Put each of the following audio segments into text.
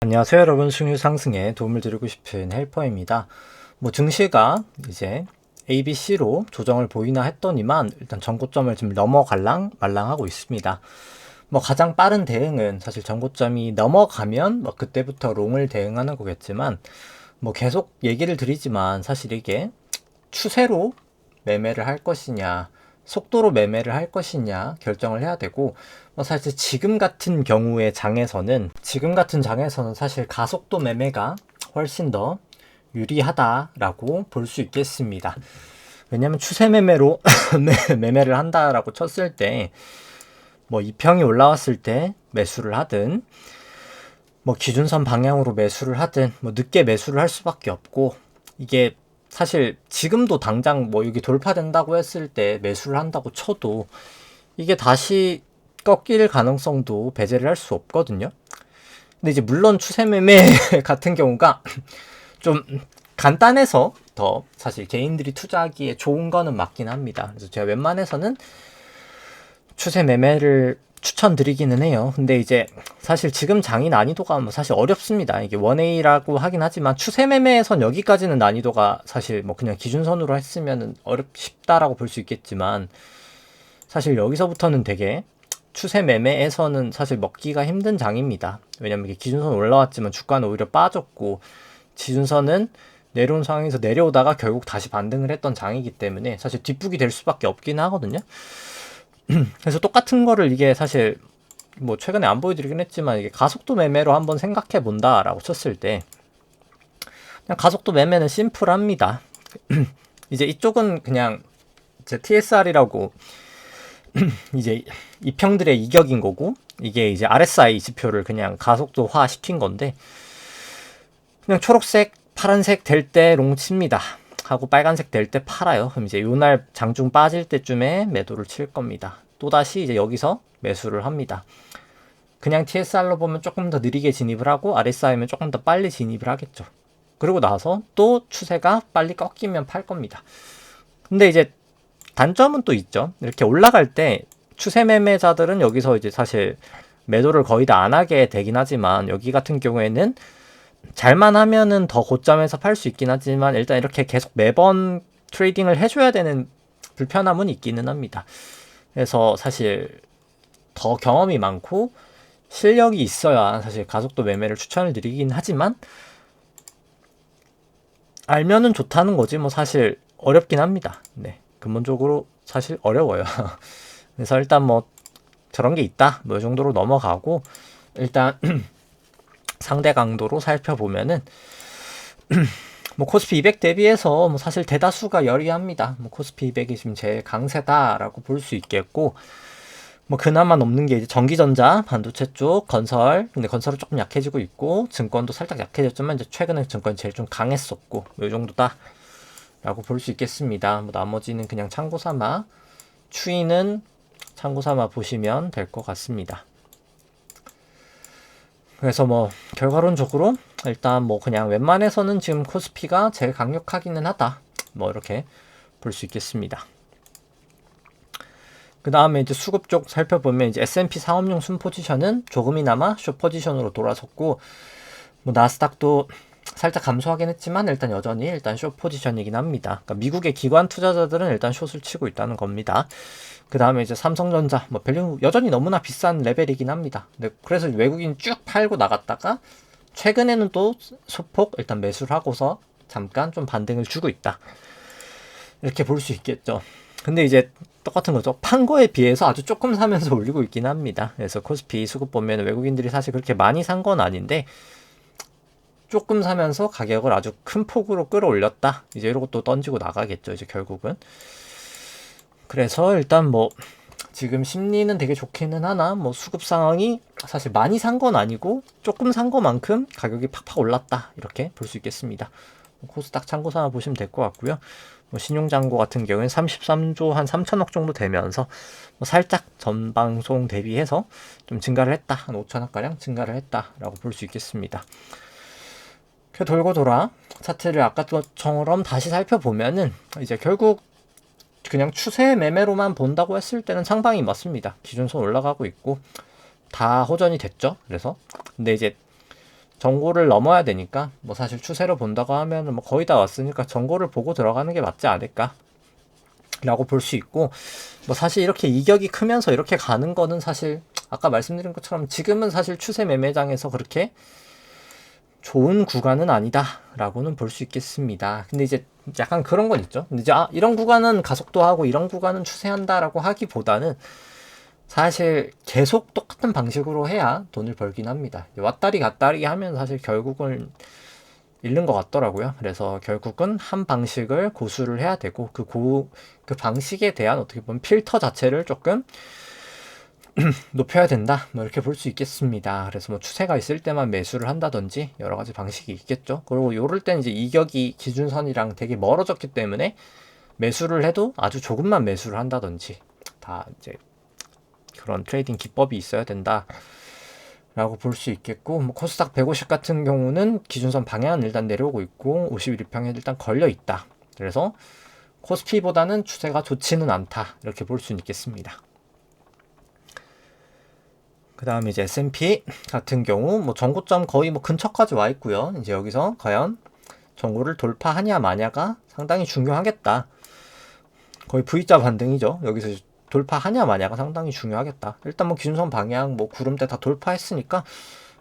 안녕하세요 여러분, 수익률 상승에 도움을 드리고 싶은 헬퍼입니다. 증시가 이제 ABC로 조정을 보이나 했더니만 일단 전고점을 지금 넘어갈랑 말랑하고 있습니다. 가장 빠른 대응은 사실 전고점이 넘어가면 그때부터 롱을 대응하는 거겠지만, 계속 얘기를 드리지만 사실 이게 추세로 매매를 할 것이냐, 속도로 매매를 할 것이냐 결정을 해야 되고, 사실 지금 같은 장에서는 사실 가속도 매매가 훨씬 더 유리하다라고 볼 수 있겠습니다. 왜냐면 추세 매매로 매매를 한다라고 쳤을 때, 이평이 올라왔을 때 매수를 하든, 기준선 방향으로 매수를 하든, 늦게 매수를 할 수밖에 없고, 이게 사실 지금도 당장 여기 돌파된다고 했을 때 매수를 한다고 쳐도 이게 다시 꺾일 가능성도 배제를 할 수 없거든요. 근데 이제 물론 추세 매매 같은 경우가 좀 간단해서 더 사실 개인들이 투자하기에 좋은 거는 맞긴 합니다. 그래서 제가 웬만해서는 추세 매매를 추천드리기는 해요. 근데 이제 사실 지금 장이 난이도가 사실 어렵습니다. 이게 1A라고 하긴 하지만 추세 매매에선 여기까지는 난이도가 사실 그냥 기준선으로 했으면 쉽다라고 볼 수 있겠지만, 사실 여기서부터는 되게 추세 매매에서는 사실 먹기가 힘든 장입니다. 왜냐면 이게 기준선 올라왔지만 주가는 오히려 빠졌고, 기준선은 내려온 상황에서 내려오다가 결국 다시 반등을 했던 장이기 때문에 사실 뒷북이 될 수밖에 없긴 하거든요. 그래서 똑같은 거를 이게 사실 최근에 안 보여드리긴 했지만, 이게 가속도 매매로 한번 생각해 본다라고 쳤을 때, 그냥 가속도 매매는 심플합니다. 이제 이쪽은 그냥 이제 TSR이라고 이제 이평들의 이격인 거고, 이게 이제 RSI 지표를 그냥 가속도화 시킨 건데, 그냥 초록색, 파란색 될 때 롱 칩니다. 하고 빨간색 될 때 팔아요. 그럼 이제 요날 장중 빠질 때쯤에 매도를 칠 겁니다. 또다시 이제 여기서 매수를 합니다. 그냥 TSR로 보면 조금 더 느리게 진입을 하고, RSI면 조금 더 빨리 진입을 하겠죠. 그리고 나서 또 추세가 빨리 꺾이면 팔 겁니다. 근데 이제 단점은 또 있죠. 이렇게 올라갈 때 추세 매매자들은 여기서 이제 사실 매도를 거의 다 안 하게 되긴 하지만, 여기 같은 경우에는 잘만 하면은 더 고점에서 팔 수 있긴 하지만, 일단 이렇게 계속 매번 트레이딩을 해줘야 되는 불편함은 있기는 합니다. 그래서 사실 더 경험이 많고 실력이 있어야 사실 가속도 매매를 추천을 드리긴 하지만, 알면은 좋다는 거지 사실 어렵긴 합니다. 네, 근본적으로 사실 어려워요. 그래서 일단 저런 게 있다 이 정도로 넘어가고, 일단 상대 강도로 살펴보면은 코스피 200 대비해서 사실 대다수가 열이합니다. 코스피 200이 지금 제일 강세다라고 볼 수 있겠고, 그나마 넘는 게 이제 전기전자, 반도체 쪽, 건설. 근데 건설은 조금 약해지고 있고, 증권도 살짝 약해졌지만 이제 최근에 증권이 제일 좀 강했었고, 이 정도다라고 볼 수 있겠습니다. 나머지는 그냥 참고삼아, 추이는 참고삼아 보시면 될 것 같습니다. 그래서 결과론적으로 일단 그냥 웬만해서는 지금 코스피가 제일 강력하기는 하다, 이렇게 볼 수 있겠습니다. 그 다음에 이제 수급 쪽 살펴보면, 이제 S&P 상업용 순 포지션은 조금이나마 숏 포지션으로 돌아섰고, 나스닥도 살짝 감소하긴 했지만 일단 여전히 일단 숏 포지션이긴 합니다. 그러니까 미국의 기관 투자자들은 일단 숏을 치고 있다는 겁니다. 그 다음에 이제 삼성전자, 밸류 여전히 너무나 비싼 레벨이긴 합니다. 그래서 외국인 쭉 팔고 나갔다가 최근에는 또 소폭 일단 매수를 하고서 잠깐 좀 반등을 주고 있다, 이렇게 볼 수 있겠죠. 근데 이제 똑같은 거죠. 판 거에 비해서 아주 조금 사면서 올리고 있긴 합니다. 그래서 코스피 수급 보면 외국인들이 사실 그렇게 많이 산 건 아닌데, 조금 사면서 가격을 아주 큰 폭으로 끌어올렸다, 이제 이러고 또 던지고 나가겠죠, 이제 결국은. 그래서 일단 지금 심리는 되게 좋기는 하나, 수급 상황이 사실 많이 산 건 아니고 조금 산 것만큼 가격이 팍팍 올랐다, 이렇게 볼 수 있겠습니다. 코스닥 참고 삼아 보시면 될 것 같고요. 신용잔고 같은 경우는 33조 한 3천억 정도 되면서 살짝 전 방송 대비해서 좀 증가를 했다, 한 5천억가량 증가를 했다라고 볼 수 있겠습니다. 돌고 돌아 차트를 아까처럼 다시 살펴보면은, 이제 결국 그냥 추세 매매로만 본다고 했을 때는 상방이 맞습니다. 기준선 올라가고 있고 다 호전이 됐죠. 그래서 근데 이제 전고를 넘어야 되니까 뭐 사실 추세로 본다고 하면 뭐 거의 다 왔으니까 전고를 보고 들어가는 게 맞지 않을까 라고 볼 수 있고, 뭐 사실 이렇게 이격이 크면서 이렇게 가는 거는 사실 아까 말씀드린 것처럼 지금은 사실 추세 매매장에서 그렇게 좋은 구간은 아니다 라고는 볼 수 있겠습니다. 근데 이제 약간 그런 건 있죠. 근데 이제 이런 구간은 가속도하고 이런 구간은 추세한다 라고 하기보다는 사실 계속 똑같은 방식으로 해야 돈을 벌긴 합니다. 왔다리 갔다리 하면 사실 결국은 잃는 것 같더라고요. 그래서 결국은 한 방식을 고수를 해야 되고 그 방식에 대한 어떻게 보면 필터 자체를 조금 높여야 된다. 뭐 이렇게 볼 수 있겠습니다. 그래서 뭐 추세가 있을 때만 매수를 한다든지 여러 가지 방식이 있겠죠. 그리고 요럴 땐 이제 이격이 기준선이랑 되게 멀어졌기 때문에 매수를 해도 아주 조금만 매수를 한다든지 다 이제 그런 트레이딩 기법이 있어야 된다. 라고 볼 수 있겠고, 뭐 코스닥 150 같은 경우는 기준선 방향은 일단 내려오고 있고 51평에 일단 걸려 있다. 그래서 코스피보다는 추세가 좋지는 않다. 이렇게 볼 수는 있겠습니다. 그 다음에 이제 S&P 같은 경우 뭐 전고점 거의 뭐 근처까지 와 있고요. 이제 여기서 과연 전고를 돌파하냐 마냐가 상당히 중요하겠다. 거의 V자 반등이죠. 여기서 돌파하냐 마냐가 상당히 중요하겠다. 일단 뭐 기준선 방향 뭐 구름대 다 돌파했으니까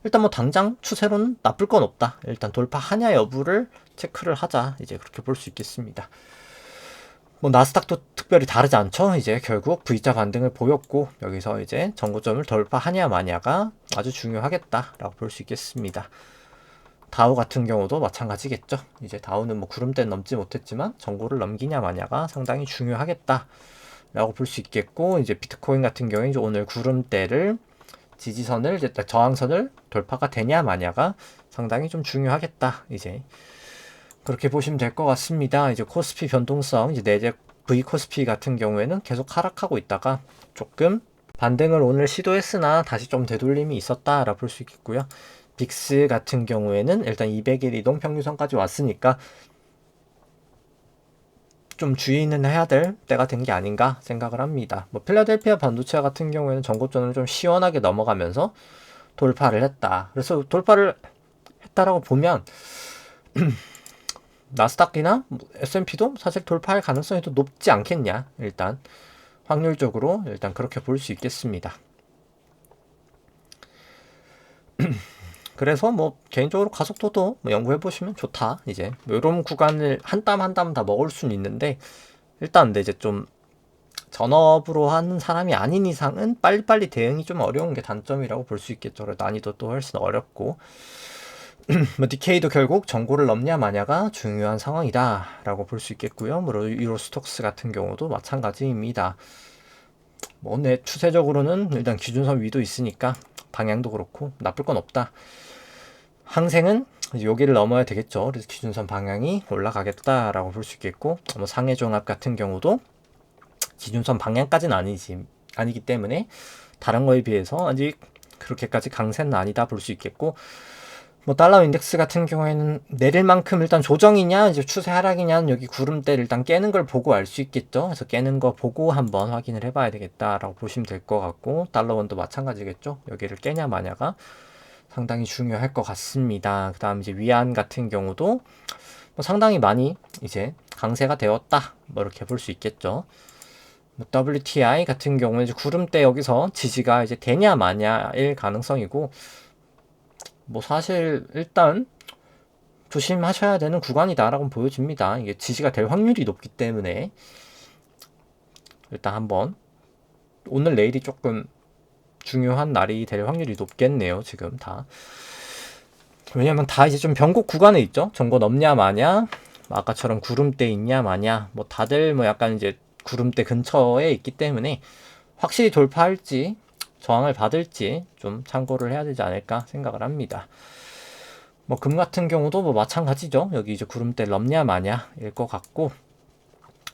일단 뭐 당장 추세로는 나쁠 건 없다. 일단 돌파하냐 여부를 체크를 하자. 이제 그렇게 볼 수 있겠습니다. 뭐 나스닥도 특별히 다르지 않죠. 이제 결국 V자 반등을 보였고 여기서 이제 전고점을 돌파하냐 마냐가 아주 중요하겠다라고 볼 수 있겠습니다. 다우 같은 경우도 마찬가지겠죠. 이제 다우는 뭐 구름대는 넘지 못했지만 전고를 넘기냐 마냐가 상당히 중요하겠다 라고 볼 수 있겠고, 이제 비트코인 같은 경우에 이제 오늘 구름대를 지지선을 이제 저항선을 돌파가 되냐 마냐가 상당히 좀 중요하겠다. 이제 그렇게 보시면 될 것 같습니다. 이제 코스피 변동성, 이제 내재 V 코스피 같은 경우에는 계속 하락하고 있다가 조금 반등을 오늘 시도했으나 다시 좀 되돌림이 있었다라 볼 수 있겠고요. 빅스 같은 경우에는 일단 200일 이동 평균선까지 왔으니까 좀 주의는 해야 될 때가 된 게 아닌가 생각을 합니다. 뭐 필라델피아 반도체 같은 경우에는 전고점을 좀 시원하게 넘어가면서 돌파를 했다. 그래서 돌파를 했다라고 보면 나스닥이나 S&P도 사실 돌파할 가능성이 더 높지 않겠냐. 일단 확률적으로 일단 그렇게 볼 수 있겠습니다. 그래서 뭐 개인적으로 가속도도 뭐 연구해 보시면 좋다. 이제 뭐 이런 구간을 한 땀 한 땀 다 먹을 수는 있는데 일단 근데 이제 좀 전업으로 하는 사람이 아닌 이상은 빨리빨리 대응이 좀 어려운 게 단점이라고 볼 수 있겠죠. 난이도도 훨씬 어렵고 뭐 DK도 결국 전고를 넘냐 마냐가 중요한 상황이다 라고 볼 수 있겠고요. 뭐 유로스톡스 같은 경우도 마찬가지입니다. 뭐 추세적으로는 일단 기준선 위도 있으니까 방향도 그렇고 나쁠 건 없다. 항생은 여기를 넘어야 되겠죠. 그래서 기준선 방향이 올라가겠다라고 볼 수 있겠고, 뭐 상해종합 같은 경우도 기준선 방향까지는 아니기 때문에 다른 거에 비해서 아직 그렇게까지 강세는 아니다 볼 수 있겠고, 뭐 달러 인덱스 같은 경우에는 내릴 만큼 일단 조정이냐 이제 추세 하락이냐는 여기 구름대를 일단 깨는 걸 보고 알 수 있겠죠. 그래서 깨는 거 보고 한번 확인을 해봐야 되겠다라고 보시면 될 것 같고, 달러원도 마찬가지겠죠. 여기를 깨냐 마냐가 상당히 중요할 것 같습니다. 그 다음 이제 위안 같은 경우도 뭐 상당히 많이 이제 강세가 되었다. 뭐 이렇게 볼 수 있겠죠. 뭐 WTI 같은 경우는 이제 구름대 여기서 지지가 이제 되냐 마냐일 가능성이고, 뭐 사실 일단 조심하셔야 되는 구간이다라고 보여집니다. 이게 지지가 될 확률이 높기 때문에 일단 한번 오늘 내일이 조금 중요한 날이 될 확률이 높겠네요. 지금 다. 왜냐면 다 이제 좀 변곡 구간에 있죠. 전고 넘냐 마냐, 아까처럼 구름대 있냐 마냐, 뭐 다들 뭐 약간 이제 구름대 근처에 있기 때문에 확실히 돌파할지 저항을 받을지 좀 참고를 해야 되지 않을까 생각을 합니다. 뭐 금 같은 경우도 뭐 마찬가지죠. 여기 이제 구름대 넘냐 마냐일 것 같고,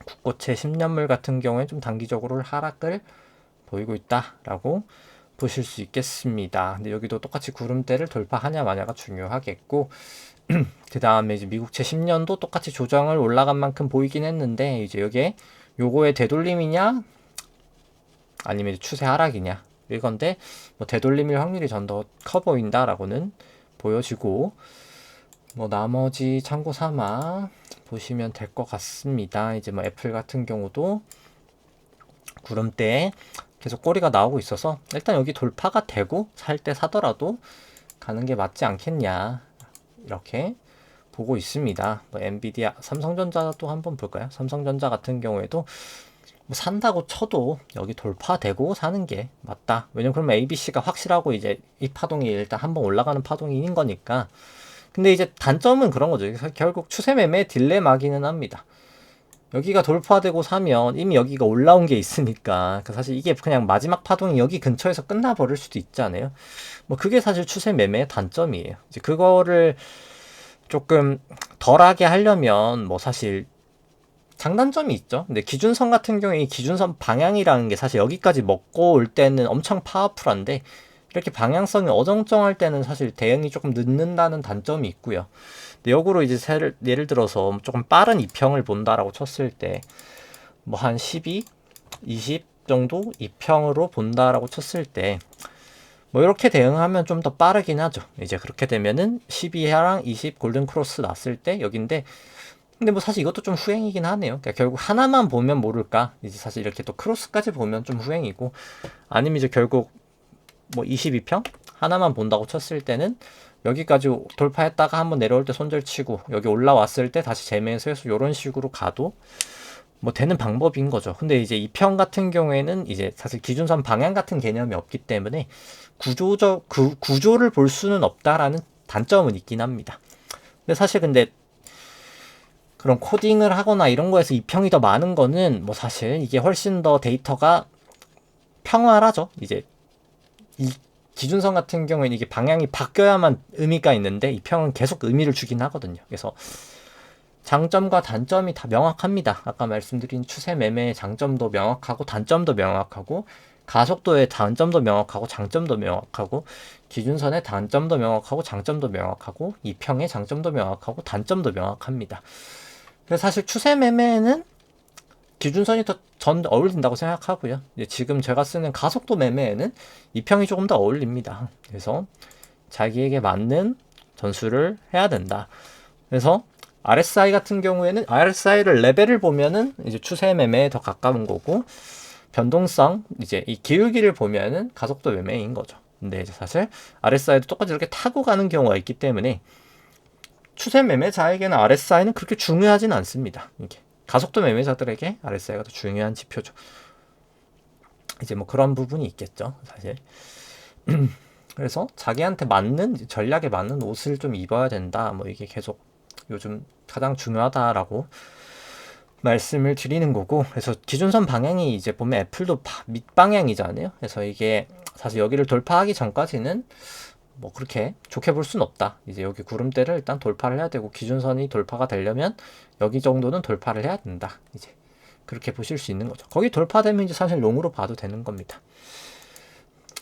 국고채 10년물 같은 경우에 좀 단기적으로 하락을 보이고 있다라고 보실 수 있겠습니다. 근데 여기도 똑같이 구름대를 돌파하냐 마냐가 중요하겠고, 그 다음에 이제 미국채 10년도 똑같이 조정을 올라간 만큼 보이긴 했는데, 이제 여기에 요거의 되돌림이냐 아니면 추세 하락이냐 이건데, 뭐 되돌림일 확률이 전 더 커 보인다라고는 보여지고, 뭐 나머지 참고 삼아 보시면 될 것 같습니다. 이제 뭐 애플 같은 경우도 구름대에 계속 꼬리가 나오고 있어서 일단 여기 돌파가 되고 살 때 사더라도 가는 게 맞지 않겠냐, 이렇게 보고 있습니다. 뭐 엔비디아, 삼성전자도 한번 볼까요? 삼성전자 같은 경우에도 뭐 산다고 쳐도 여기 돌파되고 사는 게 맞다. 왜냐면 그러면 ABC가 확실하고 이제 이 파동이 일단 한번 올라가는 파동인 거니까. 근데 이제 단점은 그런 거죠. 결국 추세 매매 딜레마기는 합니다. 여기가 돌파되고 사면 이미 여기가 올라온 게 있으니까 사실 이게 그냥 마지막 파동이 여기 근처에서 끝나버릴 수도 있잖아요. 뭐 그게 사실 추세 매매의 단점이에요. 이제 그거를 조금 덜하게 하려면 뭐 사실 장단점이 있죠. 근데 기준선 같은 경우에 이 기준선 방향이라는 게 사실 여기까지 먹고 올 때는 엄청 파워풀한데 이렇게 방향성이 어정쩡할 때는 사실 대응이 조금 늦는다는 단점이 있고요. 근데 역으로 이제 예를 들어서 조금 빠른 이평을 본다라고 쳤을 때 뭐 한 12, 20 정도 이평으로 본다라고 쳤을 때 뭐 이렇게 대응하면 좀 더 빠르긴 하죠. 이제 그렇게 되면은 12랑 20 골든 크로스 났을 때 여긴데, 근데 뭐 사실 이것도 좀 후행이긴 하네요. 그러니까 결국 하나만 보면 모를까, 이제 사실 이렇게 또 크로스까지 보면 좀 후행이고, 아니면 이제 결국 뭐 22평 하나만 본다고 쳤을 때는 여기까지 돌파했다가 한번 내려올 때 손절치고 여기 올라왔을 때 다시 재매수해서 이런 식으로 가도 뭐 되는 방법인 거죠. 근데 이제 이 평 같은 경우에는 이제 사실 기준선 방향 같은 개념이 없기 때문에 구조를 볼 수는 없다라는 단점은 있긴 합니다. 근데 사실 근데 그런 코딩을 하거나 이런 거에서 이 평이 더 많은 거는 뭐 사실 이게 훨씬 더 데이터가 평활하죠. 이제 이 기준선 같은 경우에는 이게 방향이 바뀌어야만 의미가 있는데 이 평은 계속 의미를 주긴 하거든요. 그래서 장점과 단점이 다 명확합니다. 아까 말씀드린 추세 매매의 장점도 명확하고 단점도 명확하고 가속도의 단점도 명확하고 장점도 명확하고 기준선의 단점도 명확하고 장점도 명확하고 이평의 장점도 명확하고 단점도 명확합니다. 그래서 사실 추세 매매는 기준선이 더 전 어울린다고 생각하고요. 이제 지금 제가 쓰는 가속도 매매에는 이평이 조금 더 어울립니다. 그래서 자기에게 맞는 전술을 해야 된다. 그래서 RSI 같은 경우에는 RSI를 레벨을 보면은 이제 추세 매매에 더 가까운 거고, 변동성 이제 이 기울기를 보면은 가속도 매매인 거죠. 근데 이제 사실 RSI도 똑같이 이렇게 타고 가는 경우가 있기 때문에 추세 매매자에게는 RSI는 그렇게 중요하진 않습니다. 이게 가속도 매매자들에게 RSI가 더 중요한 지표죠. 이제 뭐 그런 부분이 있겠죠, 사실. 그래서 자기한테 맞는 전략에 맞는 옷을 좀 입어야 된다. 뭐 이게 계속 요즘 가장 중요하다라고 말씀을 드리는 거고, 그래서 기준선 방향이 이제 보면 애플도 밑방향이잖아요. 그래서 이게 사실 여기를 돌파하기 전까지는 뭐 그렇게 좋게 볼 수는 없다. 이제 여기 구름대를 일단 돌파를 해야 되고 기준선이 돌파가 되려면 여기 정도는 돌파를 해야 된다. 이제 그렇게 보실 수 있는 거죠. 거기 돌파되면 이제 사실 롱으로 봐도 되는 겁니다.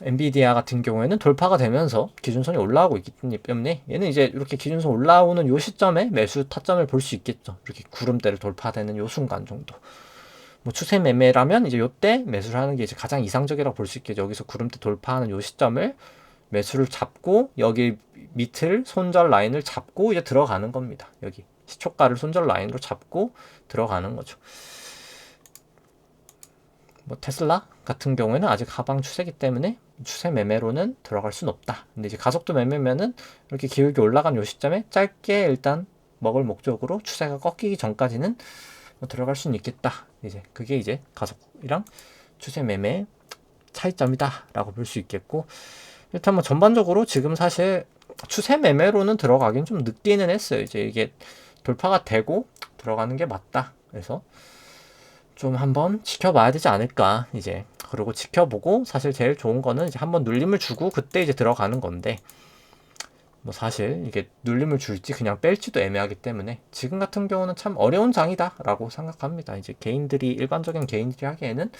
엔비디아 같은 경우에는 돌파가 되면서 기준선이 올라오고 있기 때문에 얘는 이제 이렇게 기준선 올라오는 요 시점에 매수 타점을 볼 수 있겠죠. 이렇게 구름대를 돌파되는 요 순간 정도. 뭐 추세 매매라면 이제 요때 매수를 하는 게 이제 가장 이상적이라고 볼 수 있겠죠. 여기서 구름대 돌파하는 요 시점을 매수를 잡고 여기 밑을 손절 라인을 잡고 이제 들어가는 겁니다. 여기 시초가를 손절 라인으로 잡고 들어가는 거죠. 뭐 테슬라 같은 경우에는 아직 하방 추세이기 때문에 추세 매매로는 들어갈 수는 없다. 근데 이제 가속도 매매면은 이렇게 기울기 올라간 요 시점에 짧게 일단 먹을 목적으로 추세가 꺾이기 전까지는 뭐 들어갈 수는 있겠다. 이제 그게 이제 가속이랑 추세 매매의 차이점이다 라고 볼 수 있겠고, 일단 뭐 전반적으로 지금 사실 추세 매매로는 들어가긴 좀 늦기는 했어요. 이제 이게 돌파가 되고 들어가는 게 맞다. 그래서 좀 한번 지켜봐야 되지 않을까. 이제 그리고 지켜보고 사실 제일 좋은 거는 이제 한번 눌림을 주고 그때 이제 들어가는 건데, 뭐 사실 이게 눌림을 줄지 그냥 뺄지도 애매하기 때문에 지금 같은 경우는 참 어려운 장이다 라고 생각합니다. 이제 일반적인 개인들이 하기에는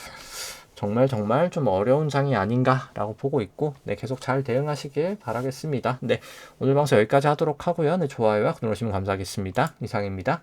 정말 좀 어려운 장이 아닌가 라고 보고 있고, 네, 계속 잘 대응하시길 바라겠습니다. 네, 오늘 방송 여기까지 하도록 하고요. 네, 좋아요와 구독 누르시면 감사하겠습니다. 이상입니다.